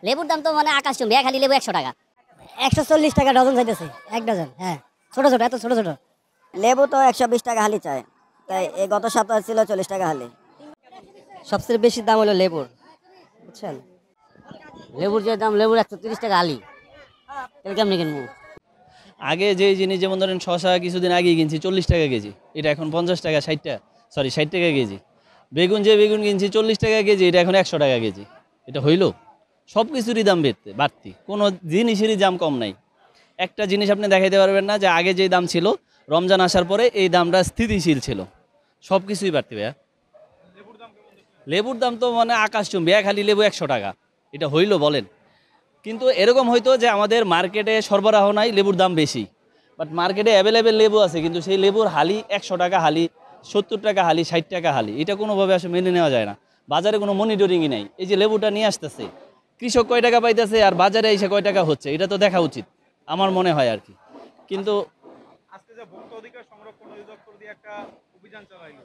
লেবুর দাম তো মানে আকাশচুম্বী, খালি লেবু 100 টাকা। 140 টাকা ডজন চাইতেছে, এক ডজন। হ্যাঁ, ছোট ছোট, এত ছোট ছোট। লেবু তো 120 টাকা হালি চায়, তাই এই গত সপ্তাহে ছিল 40 টাকা হালি। সবচেয়ে বেশি দাম হলো লেবুর, বুঝছেন? লেবুর যে দাম, লেবুর 130 টাকা আলি, তাহলে কেমনি কিনবো? আগে যে জিনিস, যেমন ধরেন শশা কিছুদিন আগে কিনছি 40 টাকা কেজি, এটা এখন 50 টাকা, 60 টাকা, সরি 60 টাকা কেজি। বেগুন যে বেগুন কিনছি 40 টাকা কেজি, এটা এখন 100 টাকা কেজি। এটা হইল? সব কিছুরই দাম বাড়তি, কোনো জিনিসেরই দাম কম নাই। একটা জিনিস আপনি দেখাইতে পারবেন না যে আগে যে দাম ছিল রমজান আসার পরে এই দামটা স্থিতিশীল ছিল। সব কিছুই বাড়তি ভাইয়া। লেবুর দাম তো মানে আকাশচুম্বী, খালি লেবু 100 টাকা। এটা হইল বলেন? কিন্তু এরকম হয়তো যে আমাদের মার্কেটে সরবরাহ নাই, লেবুর দাম বেশি, বাট মার্কেটে অ্যাভেলেবেল লেবু আছে, কিন্তু সেই লেবুর হালি 100 টাকা হালি, 70 টাকা হালি, 60 টাকা হালি। এটা কোনোভাবে আসলে মেনে নেওয়া যায় না। বাজারে কোনো মনিটরিংই নাই। এই যে লেবুটা নিয়ে আসতেছে, কৃষক কয় টাকা পাইতেছে আর বাজারে এসে কয় টাকা হচ্ছে, এটা তো দেখা উচিত আমার মনে হয় আর কি। কিন্তু আজকে যে ভোক্তা অধিকার সংরক্ষণ অধিদপ্তর দিয়ে একটা অভিযান চালাইলো,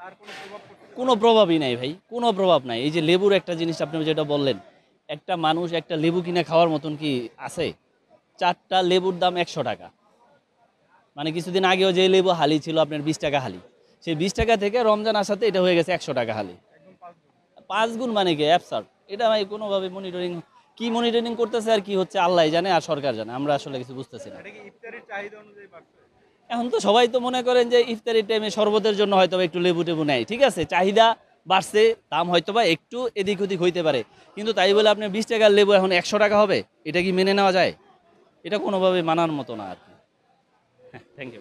তার কোনো প্রভাব পড়ছে? কোনো প্রভাবই নাই ভাই, কোনো প্রভাব নাই। এই যে লেবুর একটা জিনিস আপনি যেটা বললেন, একটা মানুষ একটা লেবু কিনে খাওয়ার মতন কি আছে? 4টা লেবুর দাম 100 টাকা। মানে কিছুদিন আগেও যে লেবু হালি ছিল আপনার 20 টাকা হালি, সেই 20 টাকা থেকে রমজান আসাতে এটা হয়ে গেছে 100 টাকা হালি। 5 গুণ মানে কি অ্যাবসার্ড। এটা ভাই কোনোভাবে কি মনিটরিং করতেছে আর কি হচ্ছে আল্লাহ জানে আর সরকার জানে, আমরা আসলে কিছু বুঝতেছি না। এটা কি ইফতারির চাহিদা অনুযায়ী বাড়ছে? এখন তো সবাই তো মনে করেন যে ইফতারির টাইমে শরবতের জন্য হয়তো একটু লেবু টেবু নেয়, ঠিক আছে, চাহিদা বাড়ছে, দাম হয়তো বা একটু এদিক ওদিক হইতে পারে, কিন্তু তাই বলে আপনি 20 টাকার লেবু এখন 100 টাকা হবে, এটা কি মেনে নেওয়া যায়? এটা কোনোভাবে মানার মতো না আর কি। হ্যাঁ, থ্যাংক ইউ।